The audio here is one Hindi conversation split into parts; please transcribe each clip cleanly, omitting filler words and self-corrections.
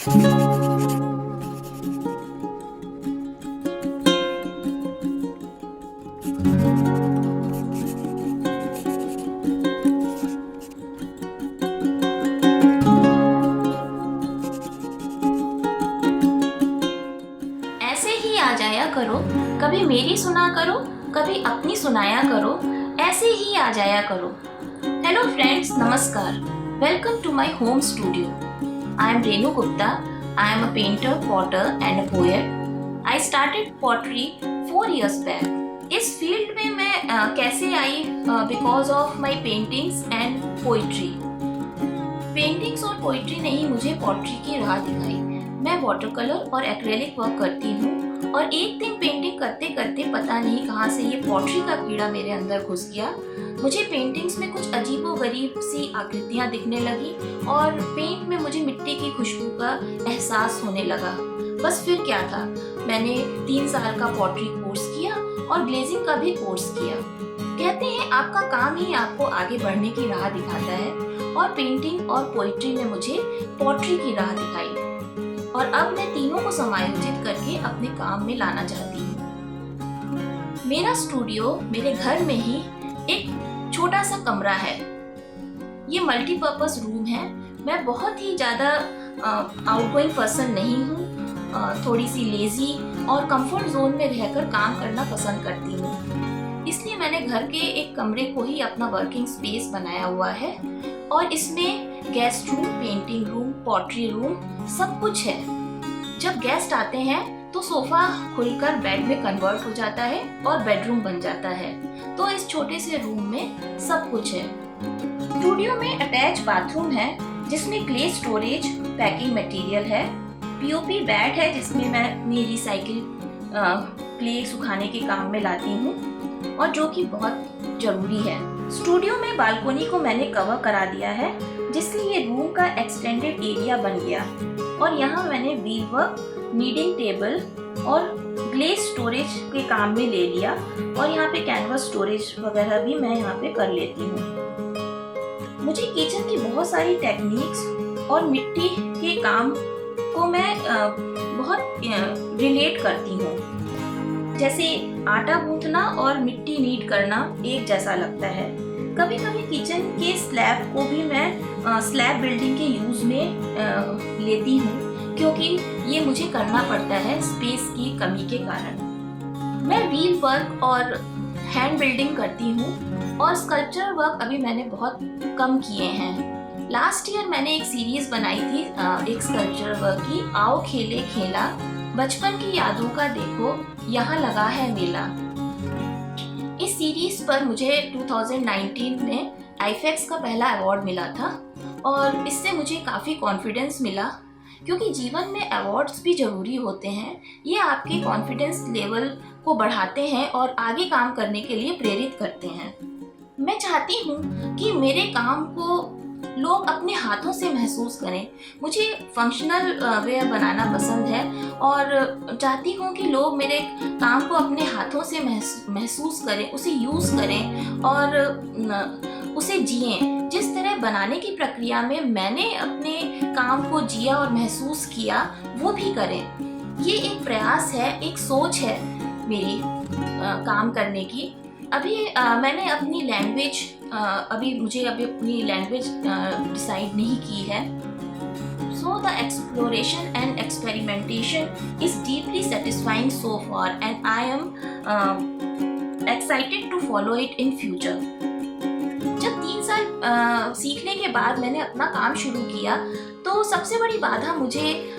ऐसे ही आ जाया करो, कभी मेरी सुना करो, कभी अपनी सुनाया करो, ऐसे ही आ जाया करो। हेलो फ्रेंड्स, नमस्कार। Welcome to my home studio. I am Renu Gupta. I am a painter, potter and a poet. I started pottery 4 years back. इस फील्ड में मैं कैसे आई? Because of my paintings and poetry. Paintings और पोइट्री ने ही मुझे पॉटरी की राह दिखाई। मैं वाटर कलर और एक्रेलिक वर्क करती हूँ और एक दिन पेंटिंग करते करते पता नहीं कहाँ से ये पॉटरी का कीड़ा मेरे अंदर घुस गया। मुझे पेंटिंग्स में कुछ अजीबोगरीब सी आकृतियाँ दिखने लगी और पेंट में मुझे मिट्टी की खुशबू का एहसास होने लगा। बस फिर क्या था, मैंने 3 साल का पॉटरी कोर्स किया और ग्लेजिंग का भी कोर्स किया। कहते हैं आपका काम ही आपको आगे बढ़ने की राह दिखाता है और पेंटिंग और पोइट्री ने मुझे पॉटरी की राह दिखाई और अब मैं तीनों को समायोजित करके अपने काम में लाना चाहती हूँ। मेरा स्टूडियो मेरे घर में ही एक छोटा सा कमरा है। ये मल्टीपर्पज रूम है। मैं बहुत ही ज़्यादा आउटगोइंग पर्सन नहीं हूँ। थोड़ी सी लेजी और कंफर्ट जोन में रहकर काम करना पसंद करती हूँ। इसलिए मैंने घर के एक कमरे को ही अपना वर्किंग स्पेस बनाया हुआ है और इसमें guest room, painting room, pottery room सब कुछ है। जब गेस्ट आते हैं तो सोफा खुलकर बेड में कन्वर्ट हो जाता है और बेडरूम बन जाता है। तो इस छोटे से रूम में सब कुछ है। स्टूडियो में अटैच बाथरूम है जिसमें क्ले स्टोरेज, पैकिंग मटेरियल है, पीओपी बेड है जिसमें मैं अपनी रिसाइकिल क्ले सुखाने के काम में लाती हूँ और जो कि बहुत जरूरी है। स्टूडियो में बालकोनी को मैंने कवर करा दिया है जिससे ये रूम का एक्सटेंडेड एरिया बन गया और यहाँ मैंने व्हील वर्क, नीडिंग टेबल और ग्लेज स्टोरेज के काम में ले लिया और यहाँ पे कैनवस स्टोरेज वगैरह भी मैं यहाँ पे कर लेती हूँ। मुझे किचन की बहुत सारी टेक्निक्स और मिट्टी के काम को मैं बहुत रिलेट करती हूँ। जैसे आटा गूंथना और मिट्टी नीड करना एक जैसा लगता है। कभी कभी किचन के स्लैब को भी मैं स्लैब बिल्डिंग के यूज में लेती हूँ क्योंकि ये मुझे करना पड़ता है स्पेस की कमी के कारण। मैं व्हील वर्क और हैंड बिल्डिंग करती हूँ और स्कल्पचर वर्क अभी मैंने बहुत कम किए हैं। लास्ट ईयर मैंने एक सीरीज बनाई थी एक स्कल्पचर वर्क की, आओ खेले खेला, बचपन की यादों का देखो यहाँ लगा है मेला। इस सीरीज पर मुझे 2019 में आईफेक्स का पहला अवार्ड मिला था और इससे मुझे काफ़ी कॉन्फिडेंस मिला क्योंकि जीवन में अवार्ड्स भी ज़रूरी होते हैं। ये आपके कॉन्फिडेंस लेवल को बढ़ाते हैं और आगे काम करने के लिए प्रेरित करते हैं। मैं चाहती हूँ कि मेरे काम को लोग अपने हाथों से महसूस करें। मुझे फंक्शनल वेयर बनाना पसंद है और चाहती हूँ कि लोग मेरे काम को अपने हाथों से महसूस करें, उसे यूज़ करें और उसे जिएं। जिस तरह बनाने की प्रक्रिया में मैंने अपने काम को जिया और महसूस किया, वो भी करें। ये एक प्रयास है, एक सोच है मेरी काम करने की। अभी मैंने अपनी लैंग्वेज मुझे अपनी लैंग्वेज डिसाइड नहीं की है। So the exploration and experimentation is deeply satisfying so far and I am excited to follow it in future. जब 3 साल सीखने के बाद मैंने अपना काम शुरू किया तो सबसे बड़ी बाधा मुझे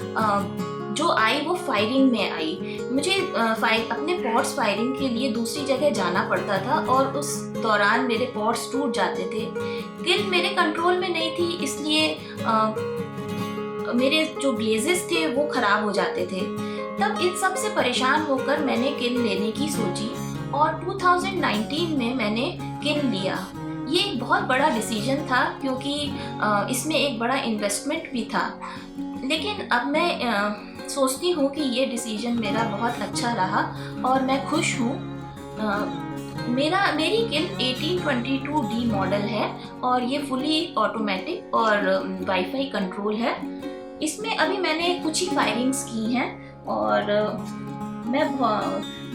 जो आई वो फायरिंग में आई। मुझे अपने पॉट्स फायरिंग के लिए दूसरी जगह जाना पड़ता था और उस दौरान मेरे पॉट्स टूट जाते थे। किल मेरे कंट्रोल में नहीं थी, इसलिए मेरे जो ग्लेजेस थे वो खराब हो जाते थे। तब इन सब से परेशान होकर मैंने किल लेने की सोची और 2019 में मैंने किल लिया। ये एक बहुत बड़ा डिसीजन था क्योंकि इसमें एक बड़ा इन्वेस्टमेंट भी था, लेकिन अब मैं सोचती हूँ कि ये डिसीजन मेरा बहुत अच्छा रहा और मैं खुश हूँ। मेरी किल 1822D मॉडल है और ये फुली ऑटोमेटिक और वाईफाई कंट्रोल है। इसमें अभी मैंने कुछ ही फायरिंग्स की हैं और मैं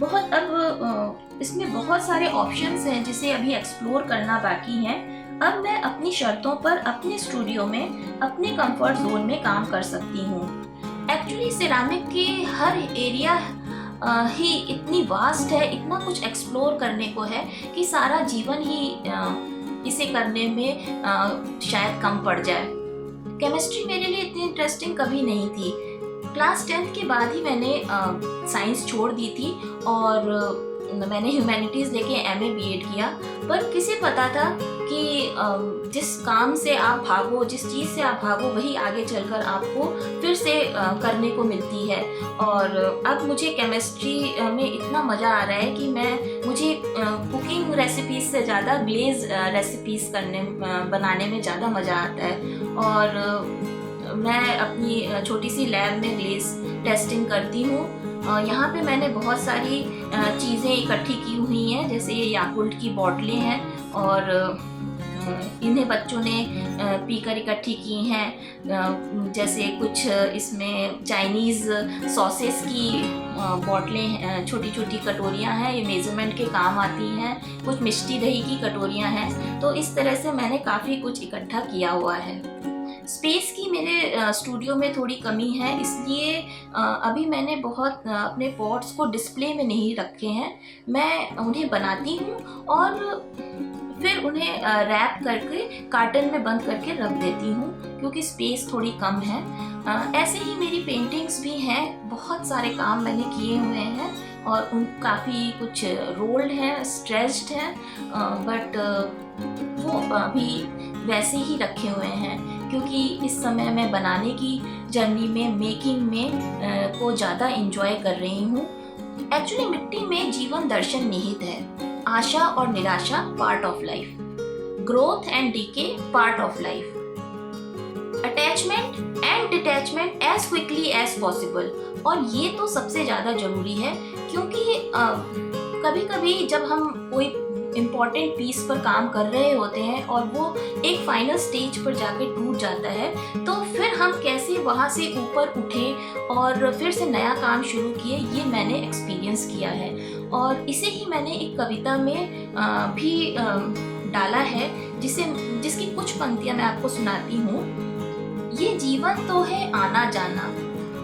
बहुत अब इसमें बहुत सारे ऑप्शंस हैं जिसे अभी एक्सप्लोर करना बाकी है। अब मैं अपनी शर्तों पर अपने स्टूडियो में अपने कंफर्ट जोन में काम कर सकती हूँ। एक्चुअली सिरामिक के हर एरिया ही इतनी वास्ट है, इतना कुछ एक्सप्लोर करने को है कि सारा जीवन ही इसे करने में शायद कम पड़ जाए। केमिस्ट्री मेरे लिए इतनी इंटरेस्टिंग कभी नहीं थी। क्लास 10th के बाद ही मैंने साइंस छोड़ दी थी और मैंने ह्यूमैनिटीज़ लेके एमए बीएड किया। पर किसे पता था कि जिस काम से आप भागो, जिस चीज़ से आप भागो, वही आगे चलकर आपको फिर से करने को मिलती है। और अब मुझे केमिस्ट्री में इतना मज़ा आ रहा है कि मुझे कुकिंग रेसिपीज़ से ज़्यादा ग्लेज रेसिपीज़ बनाने में ज़्यादा मज़ा आता है। और मैं अपनी छोटी सी लैब में ग्लेज टेस्टिंग करती हूँ। यहाँ पे मैंने बहुत सारी चीज़ें इकट्ठी की हुई हैं, जैसे ये याकुल्ट की बोतलें हैं और इन्हें बच्चों ने पीकर इकट्ठी की हैं। जैसे कुछ इसमें चाइनीज़ सॉसेस की बोतलें, छोटी छोटी कटोरियाँ हैं, ये मेज़रमेंट के काम आती हैं। कुछ मिष्टी दही की कटोरियाँ हैं। तो इस तरह से मैंने काफ़ी कुछ इकट्ठा किया हुआ है। स्पेस की मेरे स्टूडियो में थोड़ी कमी है, इसलिए अभी मैंने बहुत अपने पॉट्स को डिस्प्ले में नहीं रखे हैं। मैं उन्हें बनाती हूँ और फिर उन्हें रैप करके कार्टन में बंद करके रख देती हूँ, क्योंकि स्पेस थोड़ी कम है। ऐसे ही मेरी पेंटिंग्स भी हैं, बहुत सारे काम मैंने किए हुए हैं और उन काफ़ी कुछ रोल्ड हैं, स्ट्रेच्ड हैं, बट वो अभी वैसे ही रखे हुए हैं, क्योंकि इस समय मैं बनाने की जर्नी में, मेकिंग में को ज़्यादा इंजॉय कर रही हूँ। एक्चुअली मिट्टी में जीवन दर्शन निहित है। आशा और निराशा part of life, growth and decay part of life, attachment and detachment as quickly as possible. और ये तो सबसे ज़्यादा ज़रूरी है, क्योंकि कभी कभी जब हम कोई इम्पॉर्टेंट पीस पर काम कर रहे होते हैं और वो एक फाइनल स्टेज पर जाके टूट जाता है, तो फिर हम कैसे वहाँ से ऊपर उठे और फिर से नया काम शुरू किए, ये मैंने एक्सपीरियंस किया है। और इसे ही मैंने एक कविता में भी डाला है, जिसकी कुछ पंक्तियाँ मैं आपको सुनाती हूँ। ये जीवन तो है आना जाना,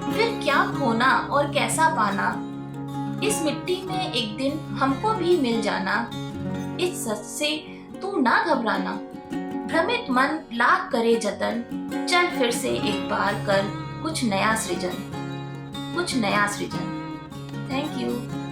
फिर क्या खोना और कैसा पाना, इस मिट्टी में एक दिन हमको भी मिल जाना, इस सच से तू ना घबराना, भ्रमित मन लाख करे जतन, चल फिर से एक बार कर कुछ नया सृजन, कुछ नया सृजन। Thank you.